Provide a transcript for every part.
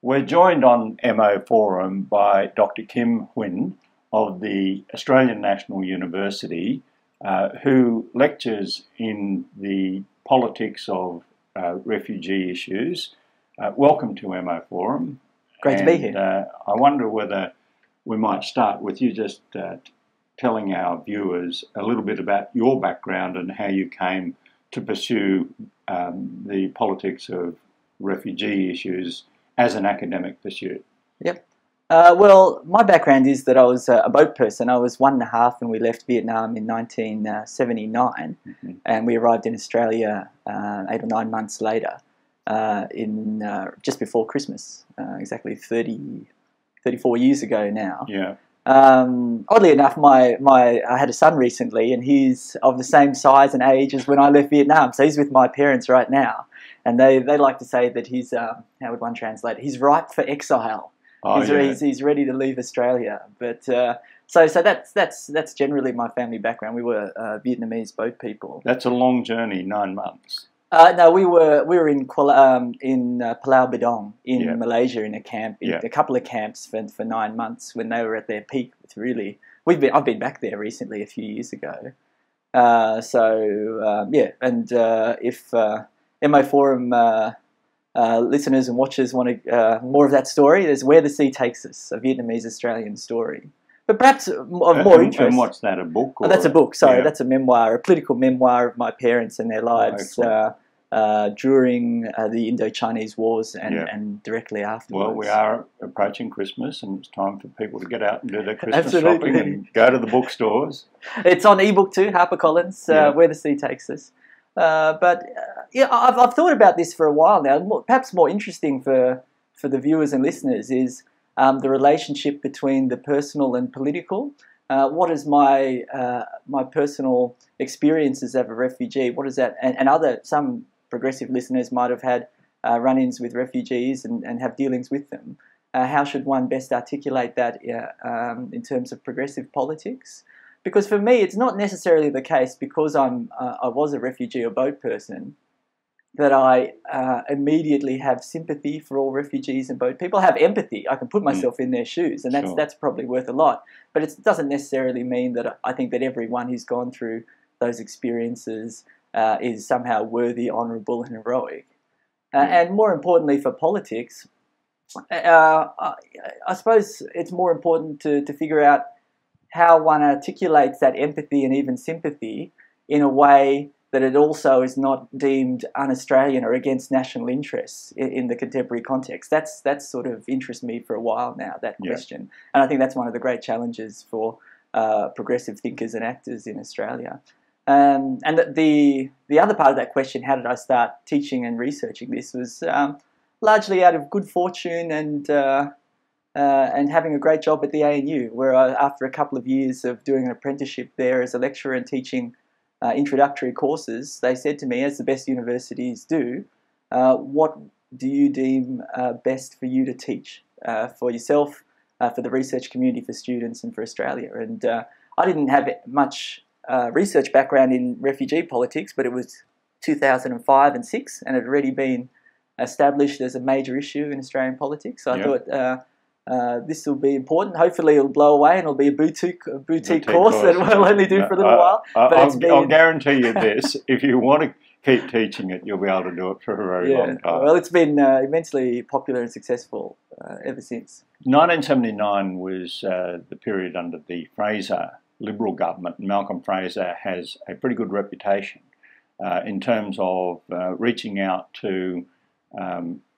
We're joined on Emmo Forum by Dr. Kim Huynh of the Australian National University, who lectures in the politics of refugee issues. Welcome to Emmo Forum. Great to be here. I wonder whether we might start with you just telling our viewers a little bit about your background and how you came to pursue the politics of refugee issues as an academic pursuit. Yep. Well, my background is that I was a boat person. I was 1.5 when we left Vietnam in 1979, and we arrived in Australia 8 or 9 months later, just before Christmas, exactly 34 years ago now. Yeah. Oddly enough, I had a son recently, and he's of the same size and age as when I left Vietnam. So he's with my parents right now, and they like to say that he's how would one translate? He's ripe for exile. Oh, he's ready to leave Australia. But so that's generally my family background. We were Vietnamese boat people. That's a long journey, 9 months. No, we were in Pulau Bedong in Malaysia in a camp, a couple of camps for 9 months when they were at their peak. It's really I've been back there recently a few years ago. If Emmo Forum listeners and watchers want more of that story, there's Where the Sea Takes Us, a Vietnamese-Australian story. But perhaps of more interest. And what's that, a book? Oh, that's a book, sorry. Yeah. That's a memoir, a political memoir of my parents and their lives during the Indo-Chinese Wars and directly afterwards. Well, we are approaching Christmas, and it's time for people to get out and do their Christmas shopping and go to the bookstores. It's on ebook too, HarperCollins, Where the Sea Takes Us. I've thought about this for a while now. Perhaps more interesting for the viewers and listeners is the relationship between the personal and political. What is my personal experiences as a refugee? What is that? And some progressive listeners might have had run-ins with refugees and have dealings with them. How should one best articulate that in terms of progressive politics? Because for me, it's not necessarily the case because I was a refugee or boat person that I immediately have sympathy for all refugees and boat people. I have empathy. I can put myself in their shoes, and that's probably worth a lot. But it doesn't necessarily mean that I think that everyone who's gone through those experiences is somehow worthy, honourable and heroic. And more importantly for politics, I suppose it's more important to figure out how one articulates that empathy and even sympathy in a way that it also is not deemed un-Australian or against national interests in the contemporary context. That's sort of interested me for a while now, that question. And I think that's one of the great challenges for progressive thinkers and actors in Australia. And the other part of that question, how did I start teaching and researching this, was largely out of good fortune and having a great job at the ANU, where after a couple of years of doing an apprenticeship there as a lecturer and teaching introductory courses, they said to me, as the best universities do, what do you deem best for you to teach for yourself, for the research community, for students and for Australia? And I didn't have much research background in refugee politics, but it was 2005 and 6 and it had already been established as a major issue in Australian politics. So I thought this will be important. Hopefully it'll blow away and it'll be a boutique course that we'll only do for a little while. But I'll guarantee you this, if you want to keep teaching it, you'll be able to do it for a very long time. Well, it's been immensely popular and successful ever since. 1979 was the period under the Fraser Liberal government. Malcolm Fraser has a pretty good reputation in terms of reaching out to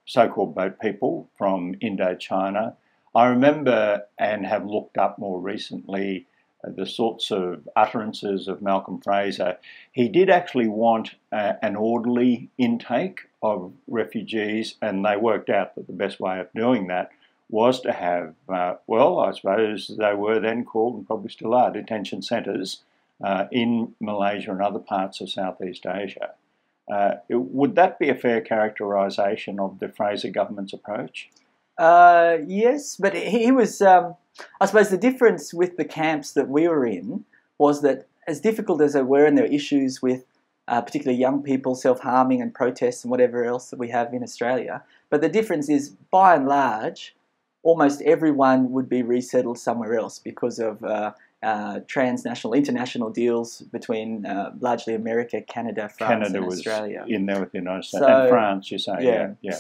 so-called boat people from Indochina. I remember and have looked up more recently the sorts of utterances of Malcolm Fraser. He did actually want an orderly intake of refugees, and they worked out that the best way of doing that was to have, I suppose they were then called, and probably still are, detention centres in Malaysia and other parts of Southeast Asia. Would that be a fair characterisation of the Fraser government's approach? Yes, but he was, I suppose the difference with the camps that we were in was that as difficult as they were and there were issues with particularly young people self-harming and protests and whatever else that we have in Australia. But the difference is, by and large, almost everyone would be resettled somewhere else because of transnational, international deals between largely America, Canada, France, and Australia. Was in there with the United States. And France, you say, yeah.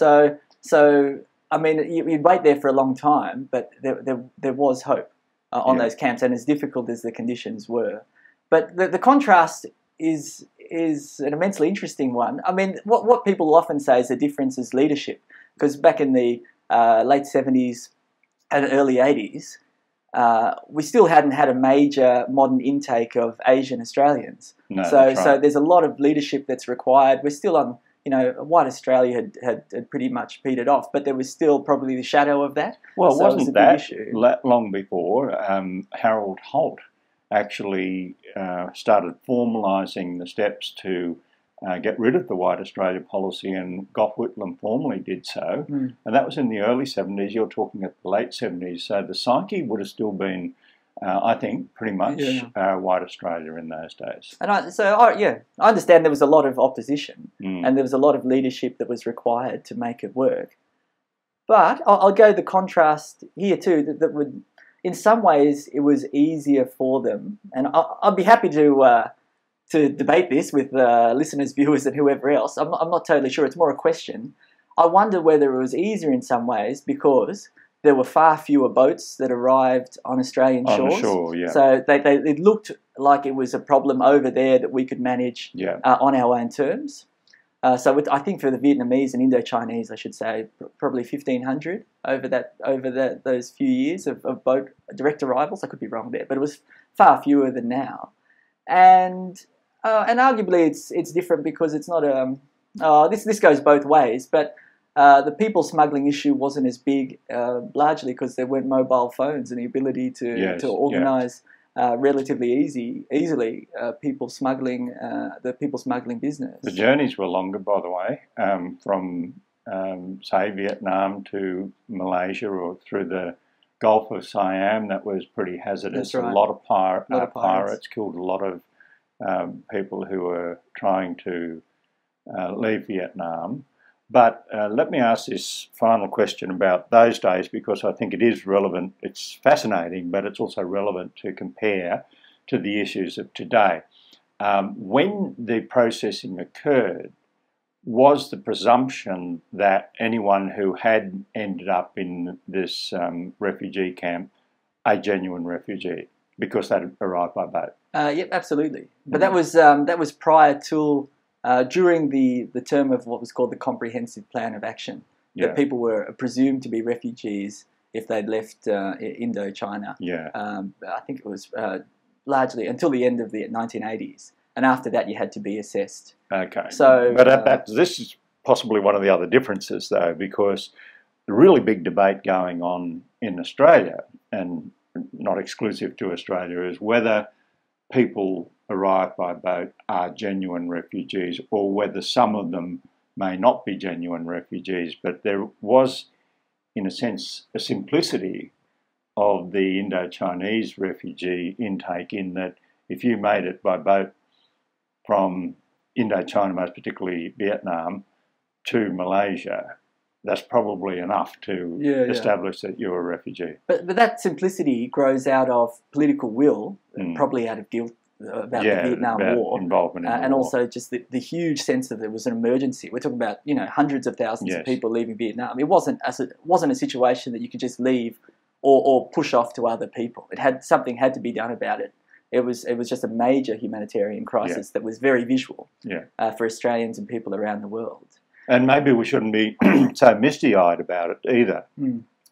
So I mean, you'd wait there for a long time, but there was hope on those camps, and as difficult as the conditions were. But the contrast is an immensely interesting one. I mean, what people often say is the difference is leadership, because back in the late 70s and early 80s, we still hadn't had a major modern intake of Asian Australians. No, so there's a lot of leadership that's required. We're still on, white Australia had pretty much petered off, but there was still probably the shadow of that. Well, so wasn't it was a that big issue. Long before Harold Holt actually started formalising the steps to get rid of the White Australia policy, and Gough Whitlam formally did so. And that was in the early 70s. You're talking at the late 70s. So the psyche would have still been, I think, pretty much White Australia in those days. And I understand there was a lot of opposition and there was a lot of leadership that was required to make it work. But I'll go the contrast here too, that would, in some ways, it was easier for them. And I'd be happy to debate this with listeners, viewers, and whoever else. I'm not totally sure. It's more a question. I wonder whether it was easier in some ways because there were far fewer boats that arrived on Australian shores. On shore, yeah. So it looked like it was a problem over there that we could manage on our own terms. So I think for the Vietnamese and Indo-Chinese, I should say, probably 1,500 over those few years of boat direct arrivals. I could be wrong there, but it was far fewer than now. And arguably it's different because it's not this goes both ways, but the people smuggling issue wasn't as big, largely because there weren't mobile phones and the ability to organise relatively easily people smuggling business. The journeys were longer, by the way, from say Vietnam to Malaysia or through the Gulf of Siam. That was pretty hazardous. That's right. A lot of pirates killed a lot of people who were trying to leave Vietnam. But let me ask this final question about those days, because I think it is relevant. It's fascinating, but it's also relevant to compare to the issues of today. When the processing occurred, was the presumption that anyone who had ended up in this refugee camp a genuine refugee because they'd arrived by boat? Yep, absolutely. But that was prior to during the term of what was called the Comprehensive Plan of Action. That people were presumed to be refugees if they'd left Indochina. I think it was largely until the end of the 1980s. And after that, you had to be assessed. Okay. So, but this is possibly one of the other differences, though, because the really big debate going on in Australia, and not exclusive to Australia, is whether people arrive by boat are genuine refugees or whether some of them may not be genuine refugees. But there was, in a sense, a simplicity of the Indo-Chinese refugee intake in that if you made it by boat from Indochina, most particularly Vietnam, to Malaysia, that's probably enough to establish that you're a refugee. But that simplicity grows out of political will, probably out of guilt about the Vietnam War, involvement in the and war. also just the huge sense that there was an emergency. We're talking about hundreds of thousands of people leaving Vietnam. It wasn't a situation that you could just leave or push off to other people. Something had to be done about it. It was just a major humanitarian crisis that was very visual for Australians and people around the world. And maybe we shouldn't be so misty-eyed about it either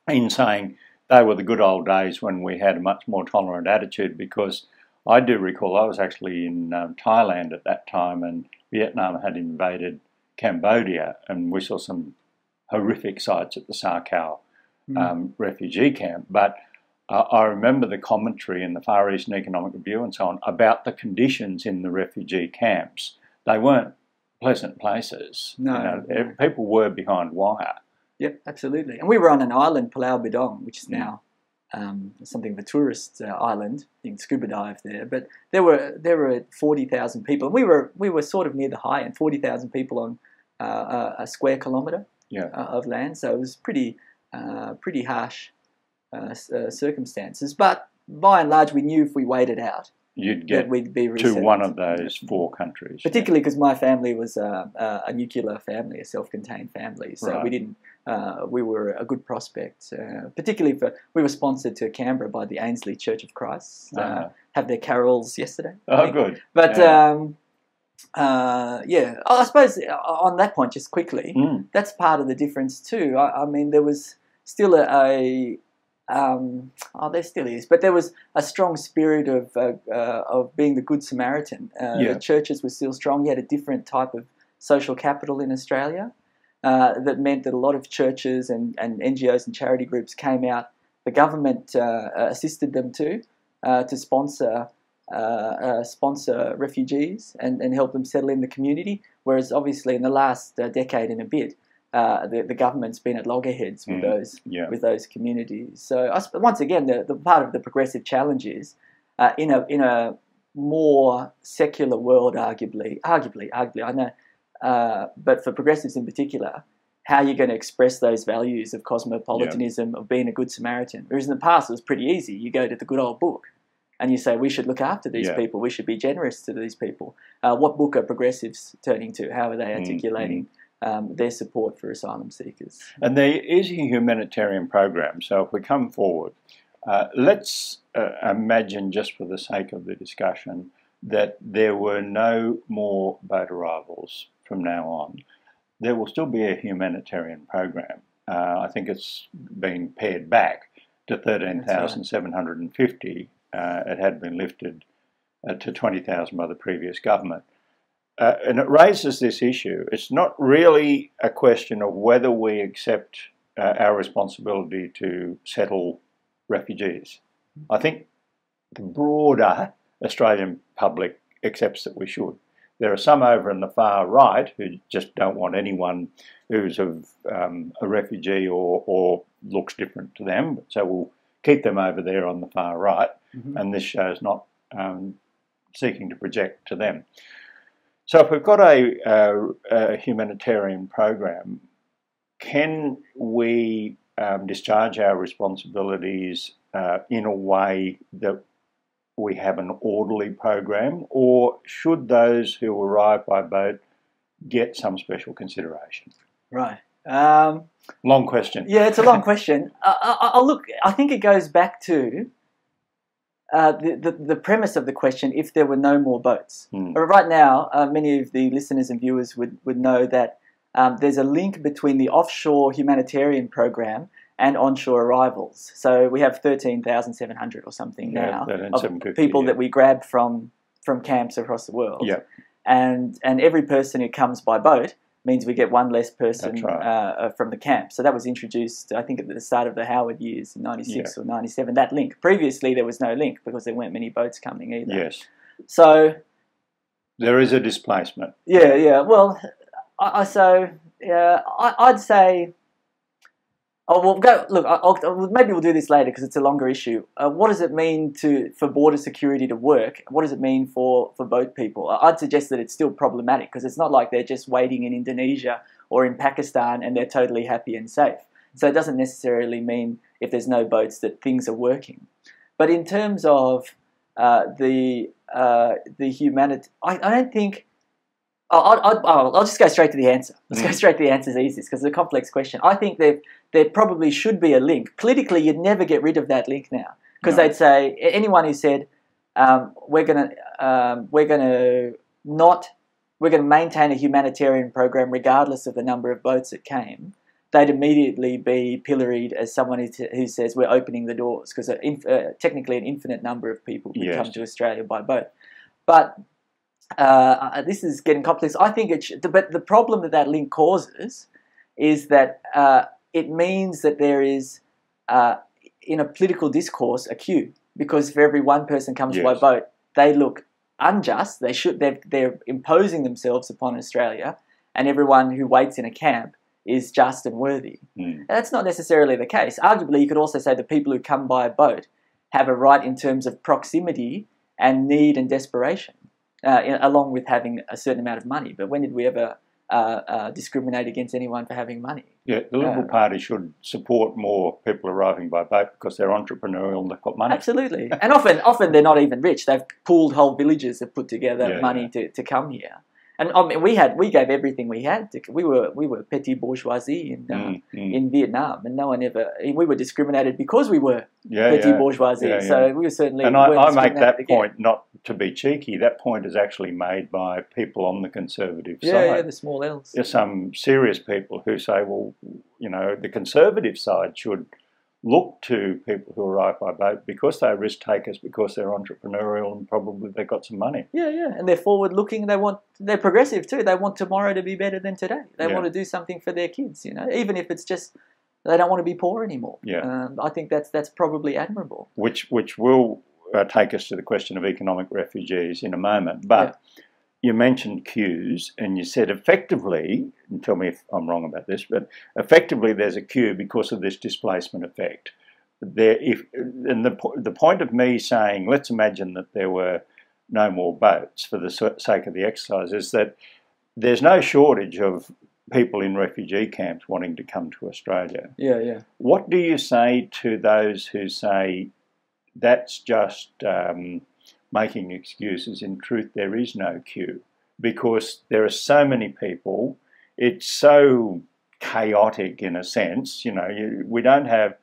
in saying they were the good old days when we had a much more tolerant attitude, because I do recall I was actually in Thailand at that time and Vietnam had invaded Cambodia, and we saw some horrific sights at the Sa Kao refugee camp. But I remember the commentary in the Far Eastern Economic Review and so on about the conditions in the refugee camps. They weren't pleasant places. No. People were behind wire. Yep, absolutely. And we were on an island, Pulau Bidong, which is now something of a tourist island. You can scuba dive there, but there were 40,000 people, and we were sort of near the high end, 40,000 people on a square kilometre of land. So it was pretty harsh circumstances. But by and large, we knew if we waited out, you'd get we'd be to one of those 4 countries. Particularly because my family was a nuclear family, a self-contained family, so we didn't. We were a good prospect, particularly we were sponsored to Canberra by the Ainslie Church of Christ. Have their carols yesterday. Oh, good. But I suppose on that point, just quickly, that's part of the difference too. I mean, there was still there still is, but there was a strong spirit of being the Good Samaritan. The churches were still strong. You had a different type of social capital in Australia that meant that a lot of churches and NGOs and charity groups came out. The government assisted them to sponsor refugees and help them settle in the community. Whereas obviously in the last decade and a bit, the government's been at loggerheads with those communities. So once again, the part of the progressive challenge is in a more secular world, arguably, I know, but for progressives in particular, how are you going to express those values of cosmopolitanism, of being a good Samaritan? Whereas in the past, it was pretty easy. You go to the good old book and you say, we should look after these people. We should be generous to these people. What book are progressives turning to? How are they articulating their support for asylum seekers? And there is a humanitarian program. So if we come forward, let's imagine, just for the sake of the discussion, that there were no more boat arrivals from now on. There will still be a humanitarian program. I think it's been pared back to 13,750. It had been lifted to 20,000 by the previous government. And it raises this issue. It's not really a question of whether we accept our responsibility to settle refugees. I think the broader Australian public accepts that we should. There are some over in the far right who just don't want anyone who's a refugee or looks different to them, so we'll keep them over there on the far right, and this show's not seeking to project to them. So if we've got a humanitarian program, can we discharge our responsibilities in a way that we have an orderly program, or should those who arrive by boat get some special consideration? Right. Long question. Yeah, it's a long question. Look, I think it goes back to the premise of the question, if there were no more boats. Right now, many of the listeners and viewers would know that there's a link between the offshore humanitarian program and onshore arrivals. So we have 13,700 or something now of people that we grab from camps across the world. And every person who comes by boat means we get one less person from the camp. So that was introduced, I think, at the start of the Howard years in 96 or 97, that link. Previously, there was no link because there weren't many boats coming either. Yes. So there is a displacement. Yeah. Well, I'd say... Oh, well, look, maybe we'll do this later because it's a longer issue. What does it mean for border security to work? What does it mean for boat people? I'd suggest that it's still problematic because it's not like they're just waiting in Indonesia or in Pakistan and they're totally happy and safe. So it doesn't necessarily mean if there's no boats that things are working. But in terms of the humanity, I don't think... I'll just go straight to the answer. Let's go straight to the answer. It's easiest because it's a complex question. I think there probably should be a link. Politically, you'd never get rid of that link now because they'd say anyone who said we're going to maintain a humanitarian program regardless of the number of boats that came, they'd immediately be pilloried as someone who says we're opening the doors because technically an infinite number of people could come to Australia by boat. But this is getting complex. I think but the problem that link causes is that it means that there is, in a political discourse, a queue. Because for every one person comes by boat, they look unjust. They're imposing themselves upon Australia, and everyone who waits in a camp is just and worthy. And that's not necessarily the case. Arguably, you could also say the people who come by a boat have a right in terms of proximity and need and desperation, along with having a certain amount of money. But when did we ever discriminate against anyone for having money? Yeah, the Liberal Party should support more people arriving by boat because they're entrepreneurial and they've got money. Absolutely. And often they're not even rich. They've pooled whole villages have put together money to come here. And I mean, we gave everything we had. We were petty bourgeoisie in Vietnam, and no one ever. We were discriminated because we were petty bourgeoisie. So we were certainly. And I make that point not to be cheeky. That point is actually made by people on the conservative side. Yeah, the small L's. There's some serious people who say, well, you know, the conservative side should look to people who arrive by boat because they're risk takers, because they're entrepreneurial, and probably they've got some money. Yeah, and they're forward looking. They're progressive too. They want tomorrow to be better than today. They want to do something for their kids, you know, even if it's just they don't want to be poor anymore. I think that's probably admirable. Which will take us to the question of economic refugees in a moment, but. You mentioned queues, and you said effectively, and tell me if I'm wrong about this, but effectively there's a queue because of this displacement effect. The point of me saying, let's imagine that there were no more boats for the sake of the exercise, is that there's no shortage of people in refugee camps wanting to come to Australia. Yeah. What do you say to those who say that's just... making excuses? In truth, there is no queue because there are so many people. It's so chaotic in a sense. You know, we don't have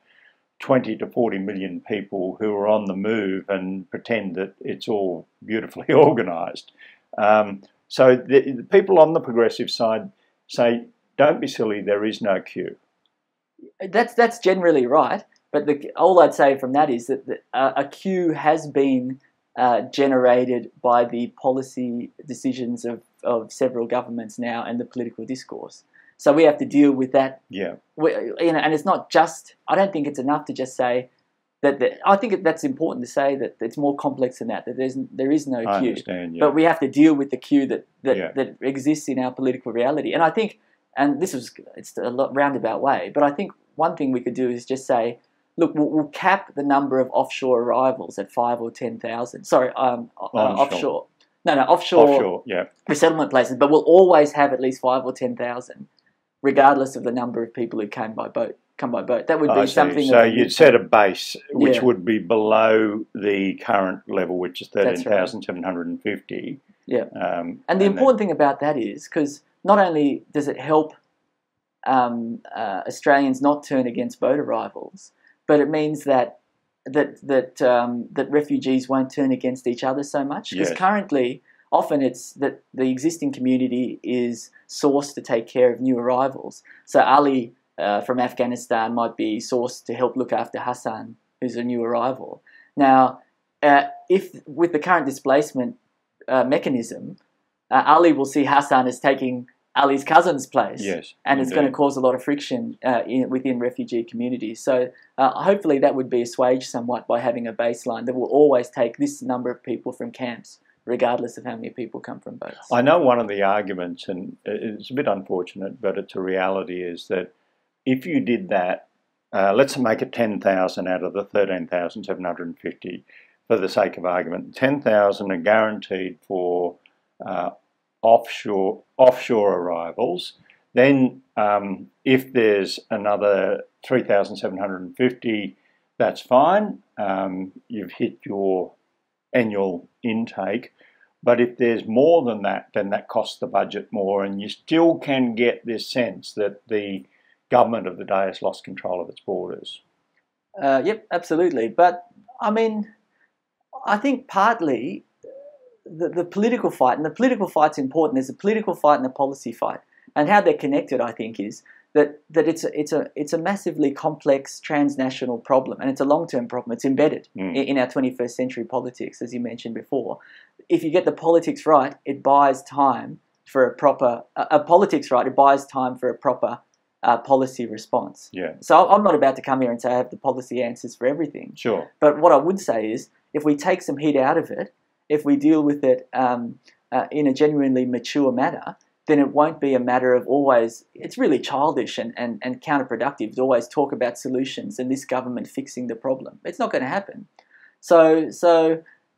20 to 40 million people who are on the move and pretend that it's all beautifully organised. So the people on the progressive side say, don't be silly, there is no queue. That's generally right. But all I'd say from that is that a queue has been generated by the policy decisions of several governments now and the political discourse. So we have to deal with that. Yeah. And it's not just, I don't think it's enough to just say that, I think that's important to say that it's more complex than that there is no queue. I understand, But we have to deal with the queue that exists in our political reality. And I think, and it's a lot roundabout way, but I think one thing we could do is just say, look, we'll cap the number of offshore arrivals at 5,000 or 10,000. Sorry, offshore. No, offshore. Yeah. Resettlement places. But we'll always have at least 5,000 or 10,000, regardless of the number of people who came by boat. That would be something. So you'd set a base which would be below the current level, which is 13,750. Yeah. And the important thing about that is because not only does it help Australians not turn against boat arrivals, but it means that refugees won't turn against each other so much. Because currently, often it's that the existing community is sourced to take care of new arrivals. So Ali from Afghanistan might be sourced to help look after Hassan, who's a new arrival. Now, if with the current displacement mechanism, Ali will see Hassan as taking Ali's cousin's place, and it's going to cause a lot of friction within refugee communities. So hopefully that would be assuaged somewhat by having a baseline that will always take this number of people from camps, regardless of how many people come from boats. I know one of the arguments, and it's a bit unfortunate, but it's a reality, is that if you did that, let's make it 10,000 out of the 13,750 for the sake of argument. 10,000 are guaranteed for offshore arrivals. Then if there's another 3,750, that's fine. You've hit your annual intake. But if there's more than that, then that costs the budget more, and you still can get this sense that the government of the day has lost control of its borders. Yep, absolutely. But I mean, I think partly the political fight, and the political fight's important. There's a political fight and a policy fight, and how they're connected, I think, is that it's a massively complex transnational problem, and it's a long-term problem. It's embedded in our 21st century politics, as you mentioned before. If you get the politics right, it buys time for a proper policy response. Yeah. So I'm not about to come here and say I have the policy answers for everything. Sure. But what I would say is, if we take some heat out of it, if we deal with it in a genuinely mature manner, then it won't be a matter of always, it's really childish and counterproductive to always talk about solutions and this government fixing the problem. It's not going to happen. So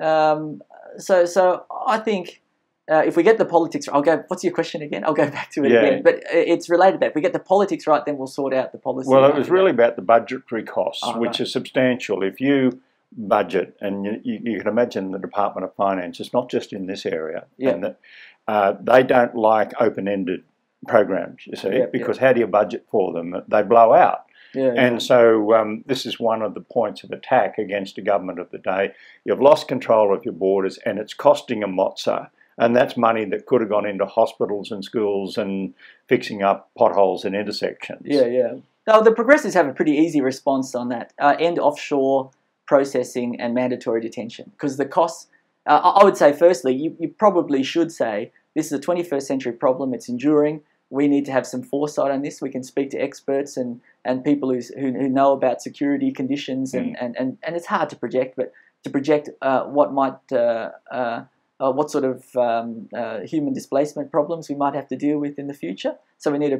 I think if we get the politics, I'll go, what's your question again? I'll go back to it again. But it's related to that. If we get the politics right, then we'll sort out the policy. Well, it was really about the budgetary costs, which are substantial. If you budget, and you can imagine the Department of Finance, it's not just in this area, and that they don't like open-ended programs, you see, because how do you budget for them? They blow out. So this is one of the points of attack against the government of the day. You've lost control of your borders and it's costing a mozza, and that's money that could have gone into hospitals and schools and fixing up potholes and intersections. Now, the Progressives have a pretty easy response on that. End offshore processing and mandatory detention, because the costs, I would say firstly, you probably should say this is a 21st century problem, it's enduring. We need to have some foresight on this. We can speak to experts and people who know about security conditions, and it's hard to project, but to project what sort of human displacement problems we might have to deal with in the future. So we need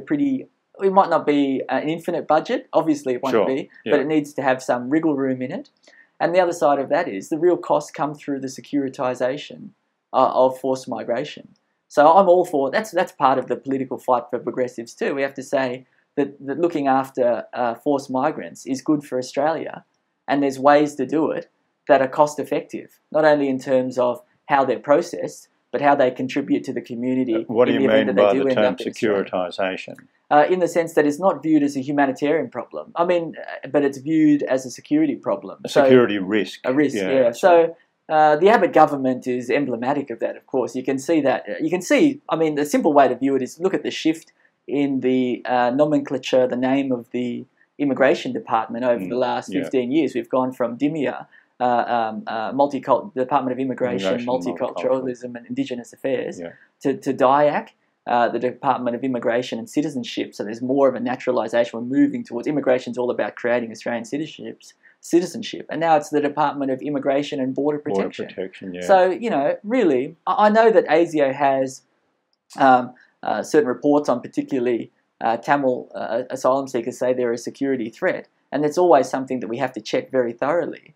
it might not be an infinite budget, obviously it won't be, but it needs to have some wriggle room in it. And the other side of that is the real costs come through the securitization of forced migration. So I'm all for that's part of the political fight for progressives too. We have to say that looking after forced migrants is good for Australia, and there's ways to do it that are cost effective, not only in terms of how they're processed, but how they contribute to the community. What do you mean by the term securitization? In the sense that it's not viewed as a humanitarian problem. I mean, but it's viewed as a security problem. A security risk. A risk, So the Abbott government is emblematic of that, of course. You can see that. I mean, the simple way to view it is look at the shift in the nomenclature, the name of the immigration department over the last 15 years. We've gone from DIMIA, Department of Immigration, Multiculturalism and Indigenous Affairs, to DIAC, the Department of Immigration and Citizenship. So there's more of a naturalisation. We're moving towards immigration. Is all about creating Australian citizenship, and now it's the Department of Immigration and Border Protection. So really, I know that ASIO has certain reports on particularly Tamil asylum seekers say they're a security threat. And it's always something that we have to check very thoroughly.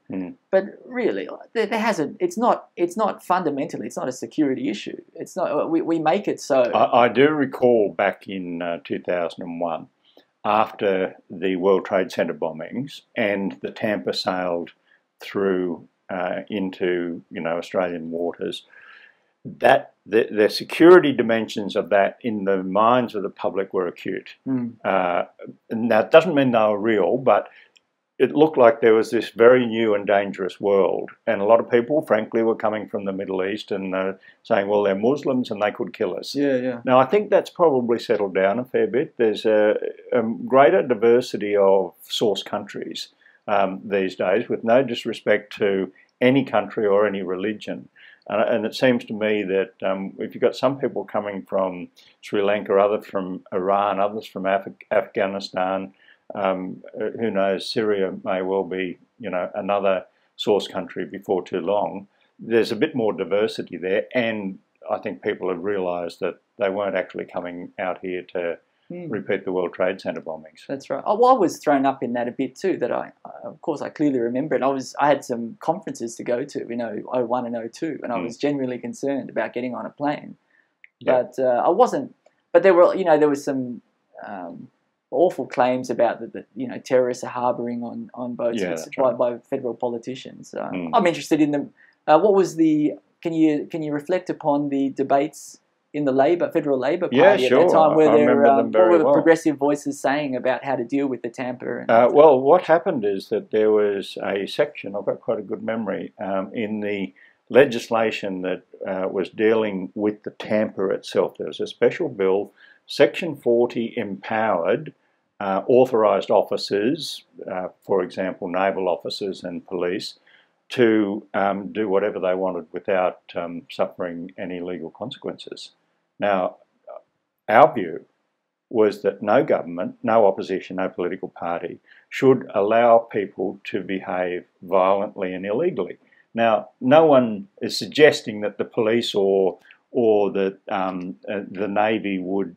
But really, it's not fundamentally, it's not a security issue. It's not. We make it so. I do recall back in 2001, after the World Trade Center bombings, and the Tampa sailed through into Australian waters, that the security dimensions of that in the minds of the public were acute. Now, it doesn't mean they were real, but it looked like there was this very new and dangerous world. And a lot of people, frankly, were coming from the Middle East and saying, well, they're Muslims and they could kill us. Now, I think that's probably settled down a fair bit. There's a greater diversity of source countries these days, with no disrespect to any country or any religion. And it seems to me that if you've got some people coming from Sri Lanka, others from Iran, others from Afghanistan, who knows, Syria may well be, another source country before too long. There's a bit more diversity there, and I think people have realised that they weren't actually coming out here to repeat the World Trade Center bombings. That's right. Well, I was thrown up in that a bit too. That of course, I clearly remember it. I had some conferences to go to, 01 and 02, and I was genuinely concerned about getting on a plane. But I wasn't. But there were some awful claims about that terrorists are harbouring on boats by federal politicians. I'm interested in them. What was the? Can you reflect upon the debates in the federal Labor Party at that time, where what were the progressive voices saying about how to deal with the Tampa? Well, what happened is that there was a section, I've got quite a good memory, in the legislation that was dealing with the Tampa itself. There was a special bill, Section 40 empowered authorised officers, for example, naval officers and police, to do whatever they wanted without suffering any legal consequences. Now, our view was that no government, no opposition, no political party should allow people to behave violently and illegally. Now, no one is suggesting that the police or or that the Navy would,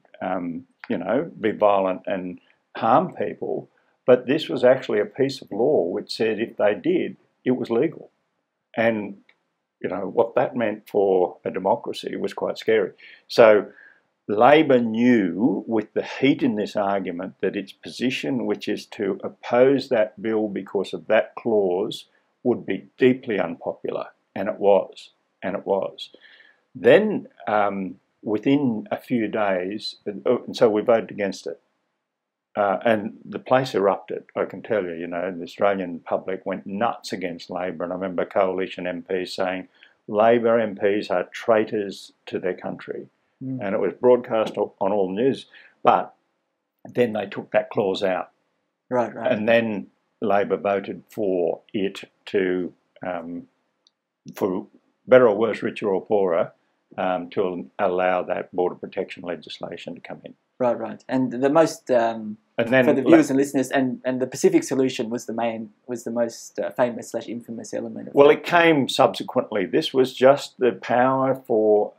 be violent and harm people. But this was actually a piece of law which said if they did, it was legal. And, what that meant for a democracy was quite scary. So Labor knew, with the heat in this argument, that its position, which is to oppose that bill because of that clause, would be deeply unpopular. And it was. And it was. Then, within a few days, and so we voted against it. And the place erupted, I can tell you, the Australian public went nuts against Labor. And I remember coalition MPs saying, Labor MPs are traitors to their country. And it was broadcast on all news. But then they took that clause out. Right. And then Labor voted for it to, for better or worse, richer or poorer, to allow that border protection legislation to come in. Right. And the most, and then, for the viewers and listeners, and the Pacific solution was the most famous / infamous element of it came subsequently. This was just the power for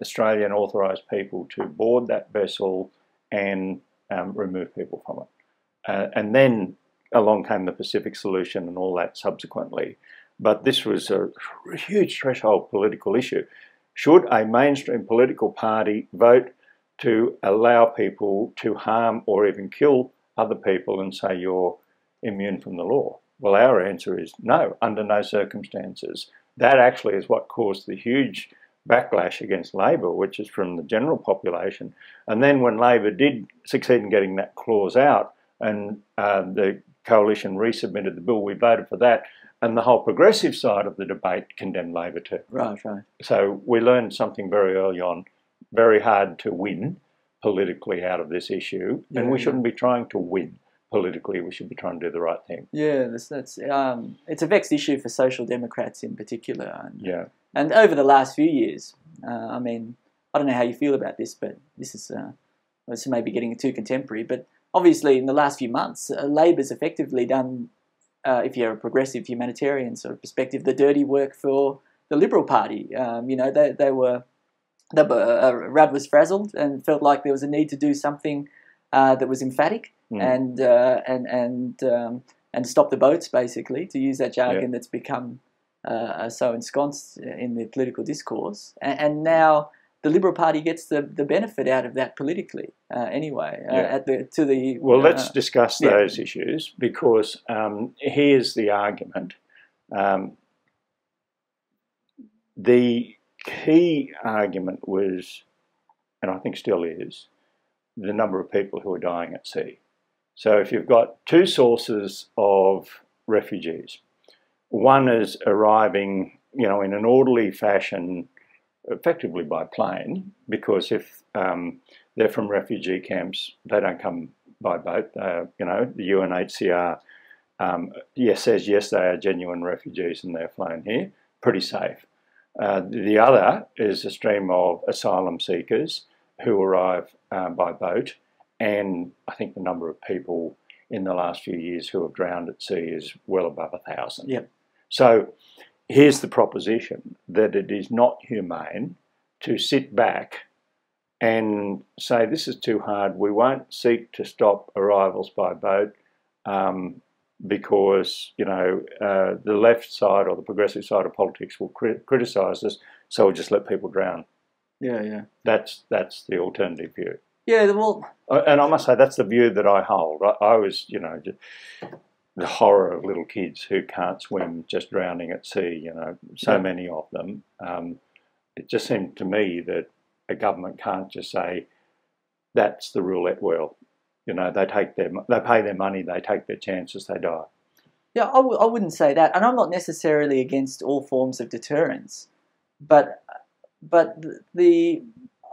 Australian authorised people to board that vessel and remove people from it. And then along came the Pacific solution and all that subsequently. But this was a huge threshold political issue. Should a mainstream political party vote to allow people to harm or even kill other people and say you're immune from the law? Well, our answer is no, under no circumstances. That actually is what caused the huge backlash against Labor, which is from the general population. And then when Labor did succeed in getting that clause out and the coalition resubmitted the bill, we voted for that. And the whole progressive side of the debate condemned Labor too. Right. So we learned something very early on. Very hard to win politically out of this issue, and we shouldn't be trying to win politically. We should be trying to do the right thing. Yeah, that's it's a vexed issue for social democrats in particular. And over the last few years, I don't know how you feel about this, but this is maybe getting too contemporary. But obviously, in the last few months, Labor's effectively done, if you're a progressive humanitarian sort of perspective, the dirty work for the Liberal Party. Rudd was frazzled and felt like there was a need to do something that was emphatic and stop the boats, basically, to use that jargon that's become so ensconced in the political discourse. And now the Liberal Party gets the benefit out of that politically, anyway. Let's discuss those issues, because here's the argument. The key argument was, and I think still is, the number of people who are dying at sea. So if you've got two sources of refugees, one is arriving, in an orderly fashion, effectively by plane, because if they're from refugee camps, they don't come by boat. The UNHCR says yes, they are genuine refugees and they're flown here, pretty safe. The other is a stream of asylum seekers who arrive by boat, and I think the number of people in the last few years who have drowned at sea is well above 1,000. Yep. So here's the proposition, that it is not humane to sit back and say this is too hard, we won't seek to stop arrivals by boat because, the left side or the progressive side of politics will criticise us, so we'll just let people drown. Yeah. That's the alternative view. Yeah, well... And I must say, that's the view that I hold. I was, the horror of little kids who can't swim, just drowning at sea, so many of them. It just seemed to me that a government can't just say, that's the roulette wheel. They pay their money, they take their chances, they die. Yeah, I wouldn't say that. And I'm not necessarily against all forms of deterrence. But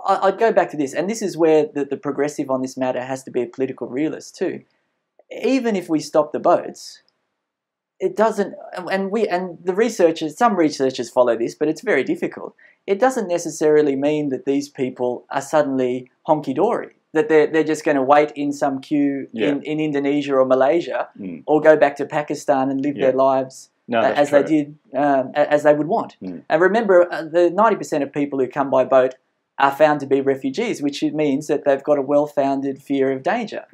I'd go back to this, and this is where the progressive on this matter has to be a political realist too. Even if we stop the boats, it doesn't, and the researchers, some researchers follow this, but it's very difficult. It doesn't necessarily mean that these people are suddenly honky-dory, that they're just going to wait in some queue in Indonesia or Malaysia or go back to Pakistan and live their lives as they did, as they would want. And remember, the 90% of people who come by boat are found to be refugees, which means that they've got a well-founded fear of danger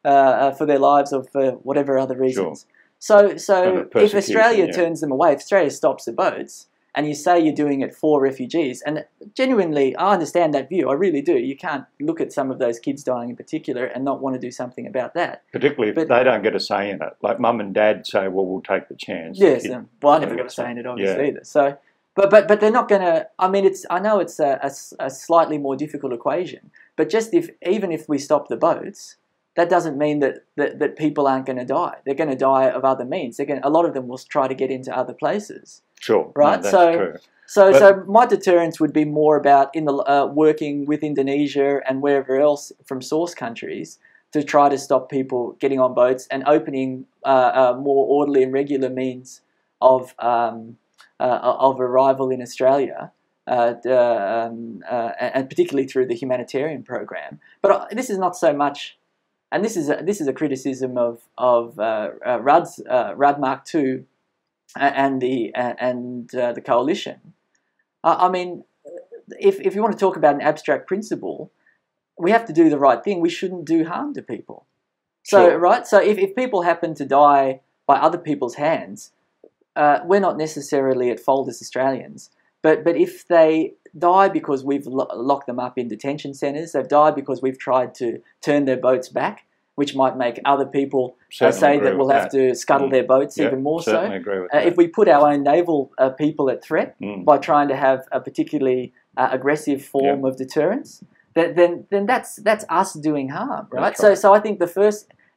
for their lives or for whatever other reasons. So if Australia turns them away, if Australia stops the boats, and you say you're doing it for refugees, and genuinely, I understand that view, I really do. You can't look at some of those kids dying in particular and not want to do something about that. Particularly if they don't get a say in it. Like mum and dad say, well, we'll take the chance. Yes, well, I never got a say in it, obviously, either. So, but they're not going to, I mean, I know it's a slightly more difficult equation, but just even if we stop the boats, that doesn't mean that people aren't going to die. They're going to die of other means. A lot of them will try to get into other places. Sure, right. No, that's true. So my deterrence would be more about working with Indonesia and wherever else from source countries to try to stop people getting on boats and opening more orderly and regular means of arrival in Australia, and particularly through the humanitarian program. But this is not so much. And this is a criticism of Rudd Mark II and the coalition. I mean, if you want to talk about an abstract principle, we have to do the right thing. We shouldn't do harm to people. So Sure. right. So if people happen to die by other people's hands, we're not necessarily at fault as Australians. But if they die because we've locked them up in detention centres, they've died because we've tried to turn their boats back, which might make other people say that we'll have to scuttle their boats even more so. Agree with that. If we put our own naval people at threat by trying to have a particularly aggressive form of deterrence, then that's us doing harm, right? So I think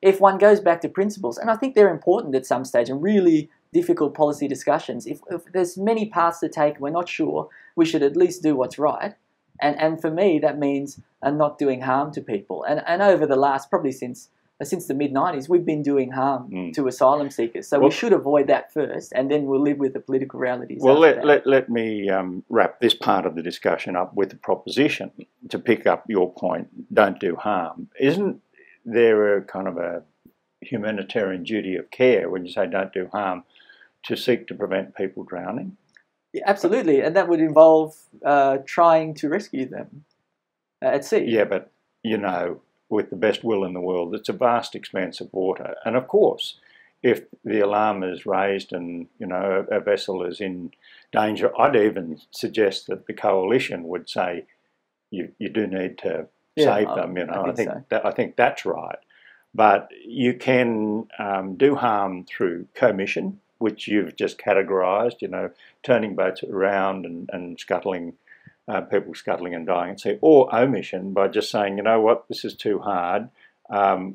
if one goes back to principles, and I think they're important at some stage and really difficult policy discussions, if there's many paths to take, we're not sure, we should at least do what's right. And for me, that means not doing harm to people. And over the last, probably since the mid-90s, we've been doing harm to asylum seekers. So we should avoid that first, and then we'll live with the political realities. Well, let me wrap this part of the discussion up with a proposition to pick up your point, don't do harm. Isn't there a kind of a humanitarian duty of care when you say don't do harm to seek to prevent people drowning? Yeah, absolutely, and that would involve trying to rescue them at sea. Yeah, but, with the best will in the world, it's a vast expanse of water. And of course, if the alarm is raised and, a vessel is in danger, I'd even suggest that the coalition would say you do need to save them. I think that's right. But you can do harm through commission, which you've just categorised, turning boats around and scuttling, people scuttling and dying at sea, or omission by just saying, you know what, this is too hard,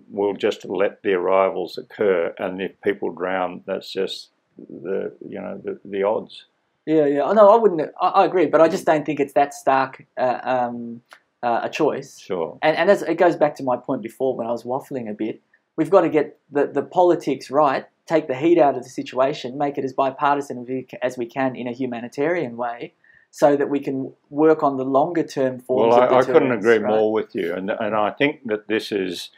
we'll just let the arrivals occur, and if people drown, that's just the odds. Yeah. No, I wouldn't. I agree, but I just don't think it's that stark a choice. Sure. And as it goes back to my point before when I was waffling a bit, we've got to get the politics right, take the heat out of the situation, make it as bipartisan as we can in a humanitarian way, so that we can work on the longer term forms of deterrence. I couldn't agree more with you, and I think that this has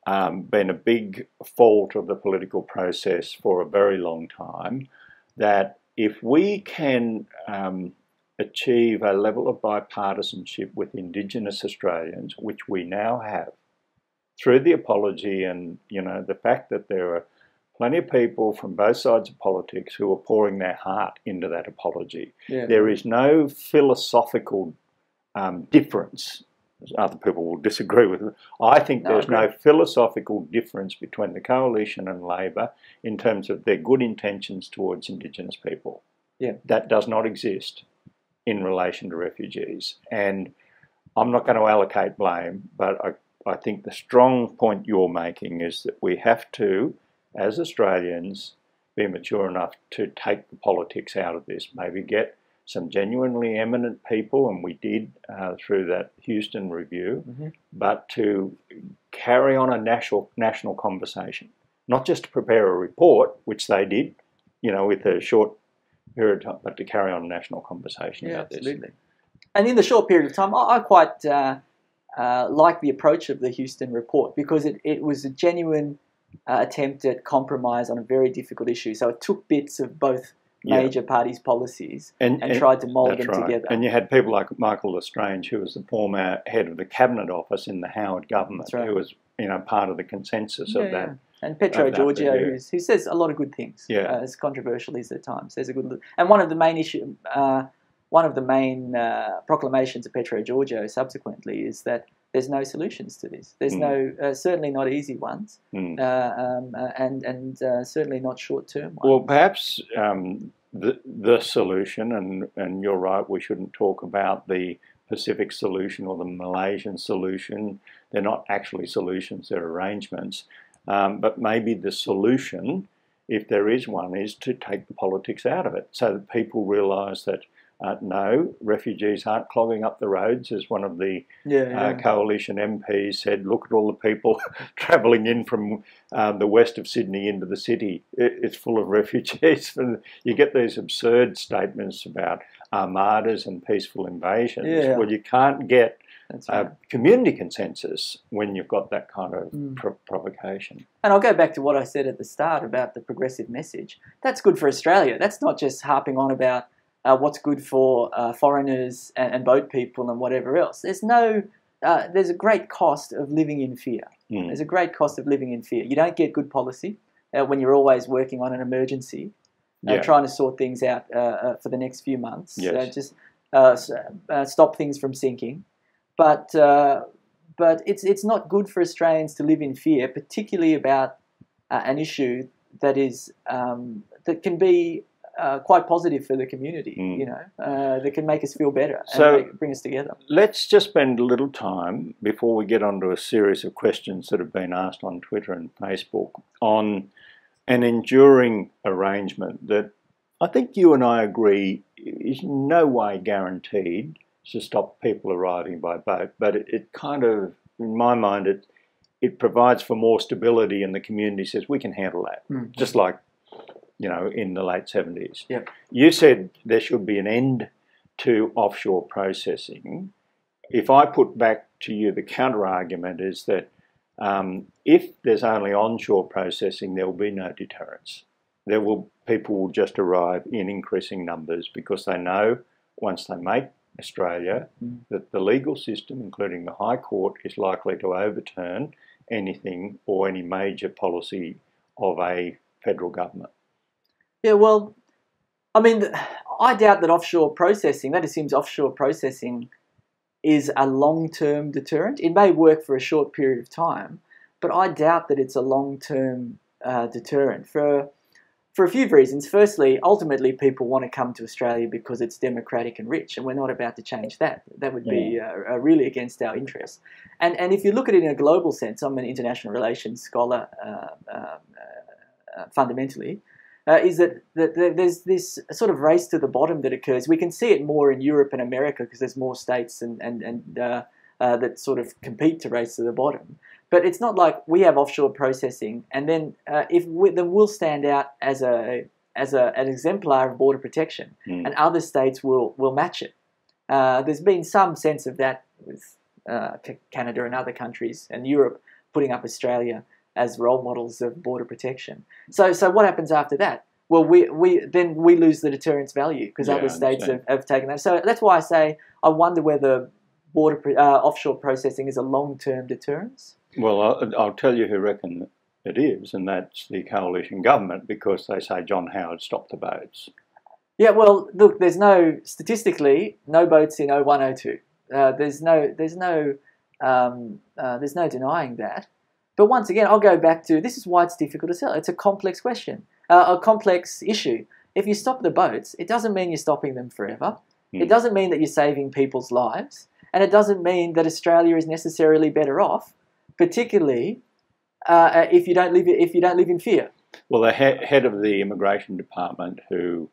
been a big fault of the political process for a very long time, that if we can achieve a level of bipartisanship with Indigenous Australians, which we now have, through the apology and, the fact that there are plenty of people from both sides of politics who are pouring their heart into that apology. Yeah. There is no philosophical difference. Other people will disagree with it. I think there's no philosophical difference between the Coalition and Labor in terms of their good intentions towards Indigenous people. Yeah. That does not exist in relation to refugees. And I'm not going to allocate blame, but I think the strong point you're making is that we have to, as Australians, be mature enough to take the politics out of this, maybe get some genuinely eminent people, and we did through that Houston review, but to carry on a national conversation, not just to prepare a report, which they did, with a short period of time, but to carry on a national conversation about absolutely. this. And in the short period of time, I quite like the approach of the Houston report, because it was a genuine attempt at compromise on a very difficult issue. So it took bits of both major parties' policies and tried to mould them together. And you had people like Michael L'Estrange, who was the former head of the Cabinet Office in the Howard government, who was part of the consensus of that. And Petro Georgiou, who says a lot of good things, as controversial as at times. There's a good, and one of the main proclamations of Petro Georgiou subsequently is that there's no solutions to this. There's no, certainly not easy ones, and certainly not short-term ones. Well, perhaps the solution, and you're right, we shouldn't talk about the Pacific solution or the Malaysian solution. They're not actually solutions, they're arrangements. But maybe the solution, if there is one, is to take the politics out of it so that people realise that no, refugees aren't clogging up the roads, as one of the coalition MPs said. Look at all the people travelling in from the west of Sydney into the city. It's full of refugees. And you get these absurd statements about armadas and peaceful invasions. Yeah. Well, you can't get community consensus when you've got that kind of provocation. And I'll go back to what I said at the start about the progressive message. That's good for Australia. That's not just harping on about what's good for foreigners and boat people and whatever else. There's a great cost of living in fear. There's a great cost of living in fear. You don't get good policy when you're always working on an emergency, trying to sort things out for the next few months. Just stop things from sinking. But it's not good for Australians to live in fear, particularly about an issue that is that can be quite positive for the community, that can make us feel better and bring us together. Let's just spend a little time before we get onto a series of questions that have been asked on Twitter and Facebook on an enduring arrangement that I think you and I agree is no way guaranteed to stop people arriving by boat, but it kind of, in my mind, it provides for more stability, and the community says we can handle that, just like in the late 70s. Yep. You said there should be an end to offshore processing. If I put back to you the counter-argument is that if there's only onshore processing, there will be no deterrence. People will just arrive in increasing numbers because they know once they make Australia that the legal system, including the High Court, is likely to overturn anything or any major policy of a federal government. Yeah, well, I mean, I doubt that offshore processing, that assumes offshore processing is a long-term deterrent. It may work for a short period of time, but I doubt that it's a long-term deterrent for a few reasons. Firstly, ultimately, people want to come to Australia because it's democratic and rich, and we're not about to change that. That would be really against our interests. And if you look at it in a global sense, I'm an international relations scholar fundamentally, is that there's this sort of race to the bottom that occurs. We can see it more in Europe and America because there's more states and that sort of compete to race to the bottom. But it's not like we have offshore processing, and then then we'll stand out as an exemplar of border protection, and other states will match it. There's been some sense of that with Canada and other countries, and Europe putting up Australia as role models of border protection. So what happens after that? Well, we lose the deterrence value because other states have taken that. So that's why I say I wonder whether offshore processing is a long-term deterrence. Well, I'll tell you who reckon it is, and that's the coalition government, because they say John Howard stopped the boats. Yeah, well, look, there's statistically no boats in 0102. There's no denying that. But once again, I'll go back to, this is why it's difficult to sell. It's a complex question, a complex issue. If you stop the boats, it doesn't mean you're stopping them forever. It doesn't mean that you're saving people's lives. And it doesn't mean that Australia is necessarily better off, particularly if you don't live in fear. Well, the head of the Immigration Department, who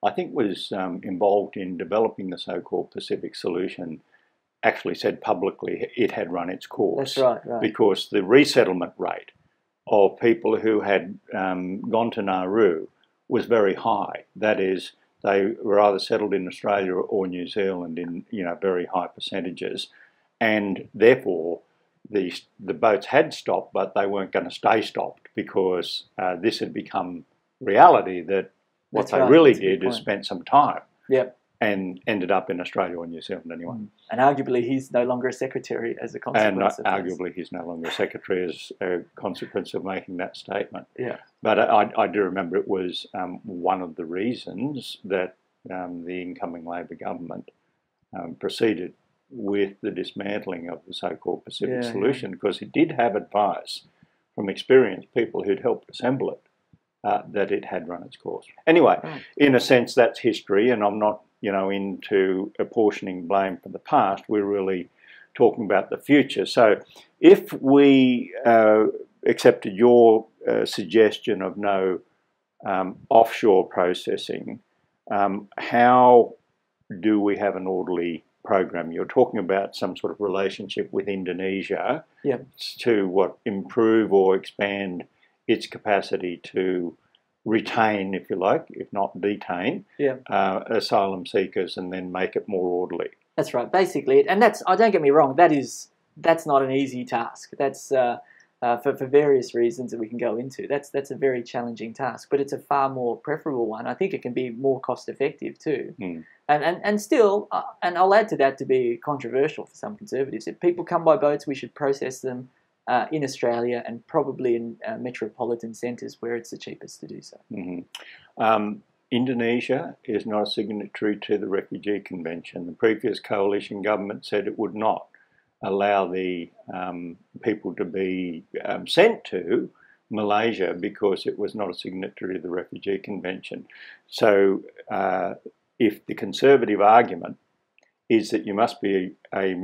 I think was involved in developing the so-called Pacific solution, actually said publicly it had run its course. That's right. Because the resettlement rate of people who had gone to Nauru was very high. That is, they were either settled in Australia or New Zealand in very high percentages, and therefore the boats had stopped, but they weren't going to stay stopped, because this had become reality, that what they really did is spent some time. Yep. And ended up in Australia or New Zealand anyway. And arguably he's no longer a secretary as a consequence of arguably he's no longer a secretary as a consequence of making that statement. Yeah. But I do remember it was one of the reasons that the incoming Labor government proceeded with the dismantling of the so-called Pacific Solution, because it did have advice from experienced people who'd helped assemble it, that it had run its course. Anyway, in a sense, that's history, and I'm not into apportioning blame for the past. We're really talking about the future. So if we accepted your suggestion of no offshore processing, how do we have an orderly program? You're talking about some sort of relationship with Indonesia to improve or expand its capacity to retain, if you like, if not detain, asylum seekers, and then make it more orderly. That's right, basically. And that's, don't get me wrong, that's not an easy task. That's for various reasons that we can go into. That's a very challenging task, but it's a far more preferable one. I think it can be more cost effective too. And still, and I'll add to that, to be controversial for some conservatives, if people come by boats, we should process them in Australia, and probably in metropolitan centres where it's the cheapest to do so. Indonesia is not a signatory to the Refugee Convention. The previous coalition government said it would not allow the people to be sent to Malaysia because it was not a signatory to the Refugee Convention. So if the conservative argument is that you must be a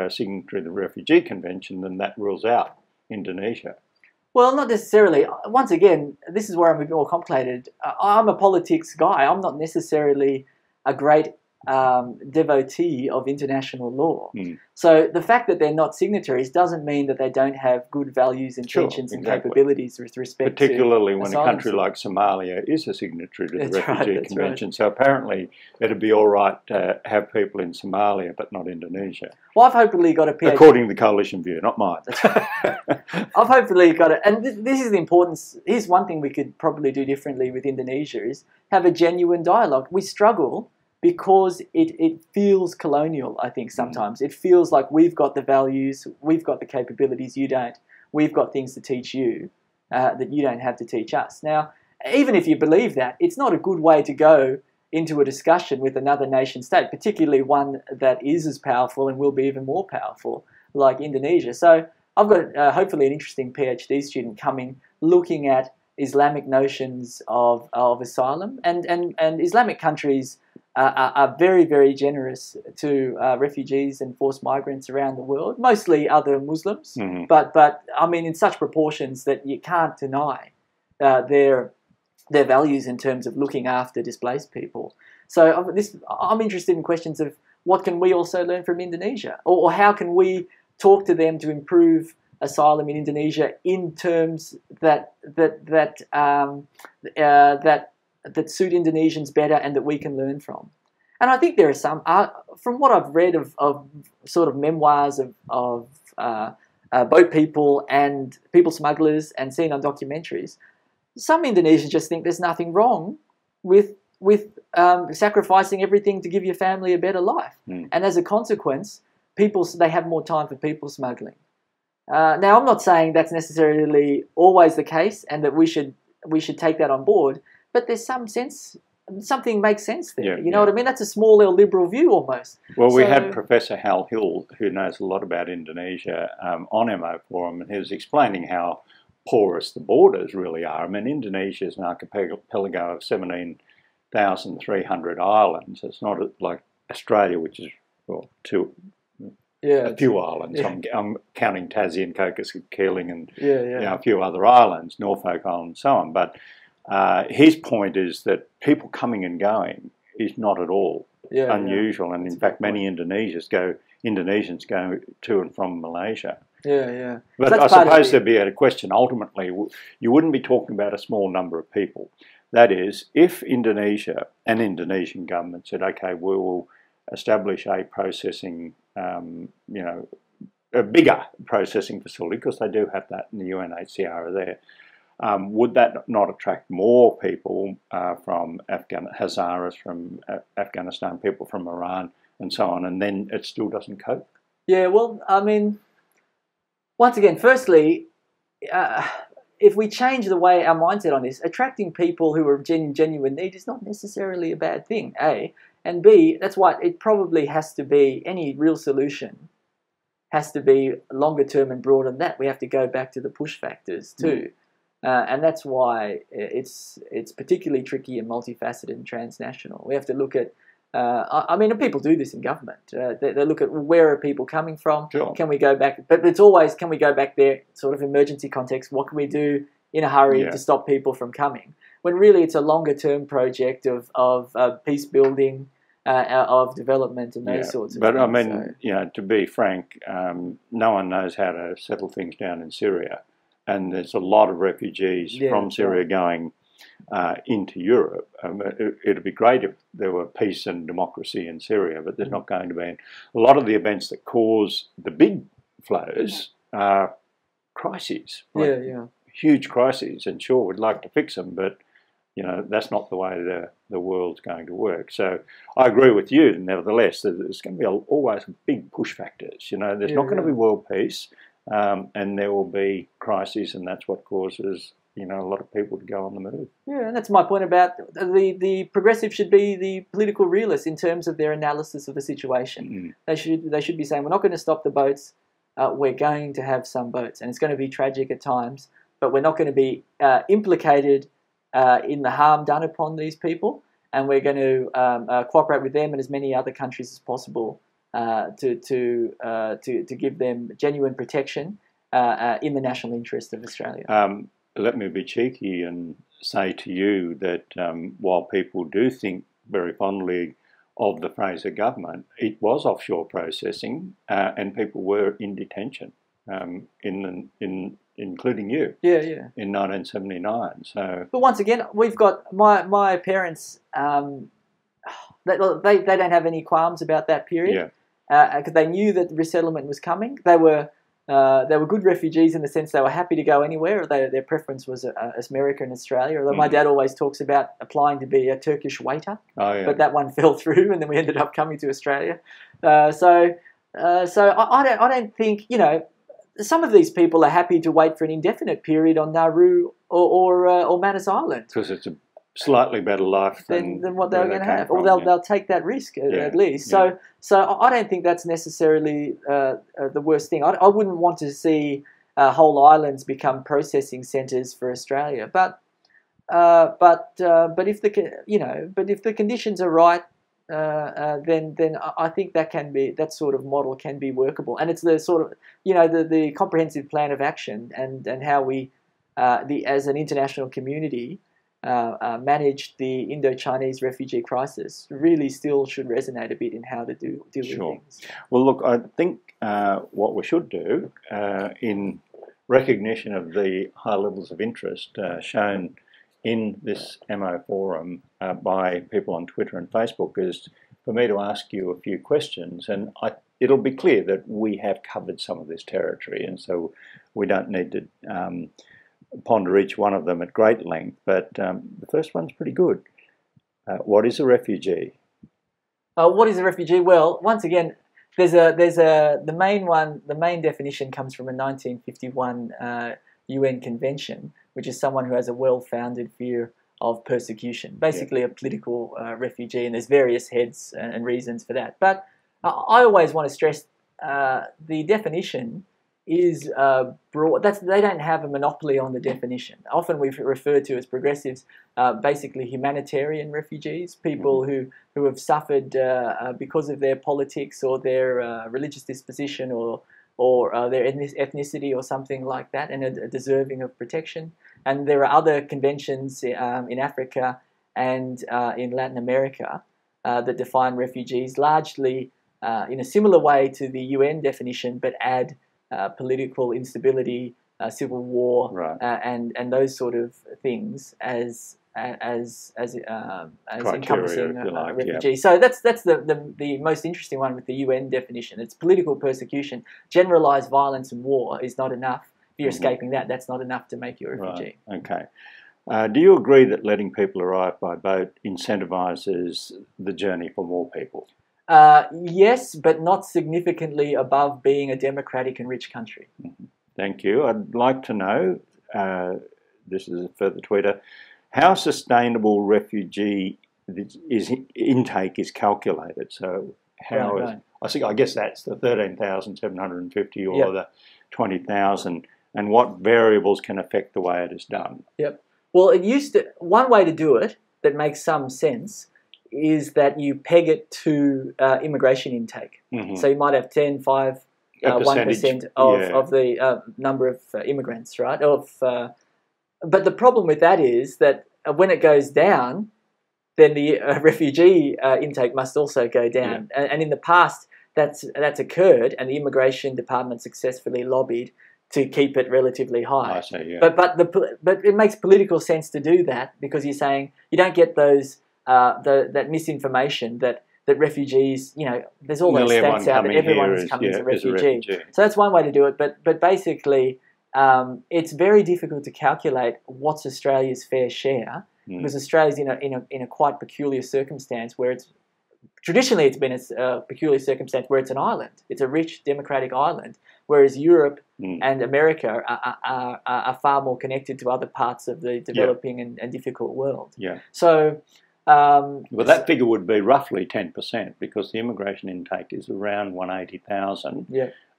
signatory to the Refugee Convention, then that rules out Indonesia. Well, not necessarily. Once again, this is where I'm a bit more complicated. I'm a politics guy. I'm not necessarily a great devotee of international law. So the fact that they're not signatories doesn't mean that they don't have good values, intentions, and capabilities with respect particularly to when a country like Somalia is a signatory to the Refugee Convention. So apparently it'd be all right to have people in Somalia, but not Indonesia. Well, I've hopefully got a PhD. According to the coalition view, not mine. I've hopefully got it. And this is the importance. Here's one thing we could probably do differently with Indonesia, is have a genuine dialogue. We struggle because it feels colonial, I think, sometimes. It feels like we've got the values, we've got the capabilities, you don't. We've got things to teach you that you don't have to teach us. Now, even if you believe that, it's not a good way to go into a discussion with another nation state, particularly one that is as powerful and will be even more powerful, like Indonesia. So I've got hopefully an interesting PhD student coming, looking at Islamic notions of asylum, and Islamic countries are very, very generous to refugees and forced migrants around the world, mostly other Muslims, but I mean in such proportions that you can't deny their values in terms of looking after displaced people. So I'm interested in questions of what can we also learn from Indonesia, or how can we talk to them to improve asylum in Indonesia in terms that suit Indonesians better and that we can learn from. And I think there are some, from what I've read of sort of memoirs of boat people and people smugglers, and seen on documentaries, some Indonesians just think there's nothing wrong with sacrificing everything to give your family a better life. And as a consequence, they have more time for people smuggling. Now, I'm not saying that's necessarily always the case and that we should take that on board, but there's something makes sense there. You know what I mean? That's a small little liberal view almost. Well, we had Professor Hal Hill, who knows a lot about Indonesia, on Emmo Forum, and he was explaining how porous the borders really are. I mean, Indonesia is an archipelago of 17,300 islands. It's not like Australia, which is, well, a few islands. I'm counting Tassie and Cocos Keeling and a few other islands, Norfolk Island and so on. But his point is that people coming and going is not at all unusual. And in fact, many Indonesians go to and from Malaysia. But I suppose there'd be a question, ultimately, you wouldn't be talking about a small number of people. That is, if Indonesia and Indonesian government said, okay, we will establish a processing a bigger processing facility, because they do have that, and the UNHCR are there. Would that not attract more people from Hazaras, from Afghanistan, people from Iran, and so on, and then it still doesn't cope? Yeah, well, I mean, once again, firstly, if we change the way our mindset on this, attracting people who are in genuine need is not necessarily a bad thing, A. And B, that's why it probably has to be, any real solution has to be longer term and broader than that. We have to go back to the push factors too. And that's why it's particularly tricky and multifaceted and transnational. We have to look at, I mean, people do this in government. They look at where are people coming from? Sure. Can we go back? But it's always, can we go back there, sort of emergency context? What can we do in a hurry to stop people from coming? When really it's a longer term project of peace building, of development and those sorts of things. But I mean, you know, to be frank, no one knows how to settle things down in Syria. And there's a lot of refugees from Syria going into Europe. It'd be great if there were peace and democracy in Syria, but there's not going to be. A lot of the events that cause the big flows are crises. Huge crises. And sure, we'd like to fix them, but you know, that's not the way the world's going to work. So I agree with you, nevertheless, that there's going to be always big push factors. You know, there's not going to be world peace. And there will be crises, and that's what causes, you know, a lot of people to go on the move. Yeah, and that's my point about the progressive should be the political realist in terms of their analysis of the situation. They should be saying, we're not going to stop the boats. We're going to have some boats, and it's going to be tragic at times, but we're not going to be implicated in the harm done upon these people, and we're going to cooperate with them and as many other countries as possible to give them genuine protection in the national interest of Australia. Let me be cheeky and say to you that while people do think very fondly of the Fraser government, it was offshore processing, and people were in detention, including you. In 1979. So, but once again, we've got my parents. They don't have any qualms about that period. Because they knew that resettlement was coming. They were good refugees in the sense they were happy to go anywhere. Their preference was America and Australia. Although my dad always talks about applying to be a Turkish waiter, but that one fell through, and then we ended up coming to Australia. So I don't think, you know, some of these people are happy to wait for an indefinite period on Nauru or Manus Island because it's a slightly better life than what they were going to have, or they'll take that risk at least. So I don't think that's necessarily the worst thing. I wouldn't want to see whole islands become processing centres for Australia. But if the conditions are right, then I think that sort of model can be workable. And it's the sort of, you know, the comprehensive plan of action and how we as an international community managed the Indo-Chinese refugee crisis really still should resonate a bit in how to deal with things. Well, look, I think what we should do, in recognition of the high levels of interest shown in this Emmo forum by people on Twitter and Facebook, is for me to ask you a few questions, and it'll be clear that we have covered some of this territory, and so we don't need to ponder each one of them at great length, but the first one's pretty good. What is a refugee? What is a refugee? Well, once again, the main definition comes from a 1951 UN convention, which is someone who has a well-founded fear of persecution, basically a political refugee, and there's various heads and reasons for that. But I always want to stress the definition is broad. They don't have a monopoly on the definition. Often we've referred to as progressives, basically humanitarian refugees, people who have suffered because of their politics or their religious disposition or their ethnicity or something like that, and are deserving of protection. And there are other conventions in Africa and in Latin America that define refugees largely in a similar way to the UN definition, but add political instability, civil war, and those sort of things as as Criteria, encompassing if you like, refugee. So that's the most interesting one with the UN definition. It's political persecution. Generalized violence and war is not enough. If you're escaping that, that's not enough to make you a refugee. Right. Okay. Do you agree that letting people arrive by boat incentivises the journey for more people? Yes, but not significantly above being a democratic and rich country. Thank you. I'd like to know, this is a further tweeter, how sustainable refugee intake is calculated. So how I guess that's the 13,750 or the 20,000, and what variables can affect the way it is done. Yep. Well, one way to do it that makes some sense is that you peg it to immigration intake. So you might have 10, 5, 1% of the number of immigrants, right? But the problem with that is that when it goes down, then the refugee intake must also go down. And in the past, that's occurred, and the immigration department successfully lobbied to keep it relatively high. I see, But it makes political sense to do that, because you're saying you don't get those that misinformation that refugees, there's all those stats out that everyone is coming as a refugee. So that's one way to do it. But basically, it's very difficult to calculate what's Australia's fair share, because Australia's in a quite peculiar circumstance where traditionally it's been a peculiar circumstance where it's an island. It's a rich democratic island, whereas Europe and America are far more connected to other parts of the developing and difficult world. So. Well, that figure would be roughly 10%, because the immigration intake is around 180,000.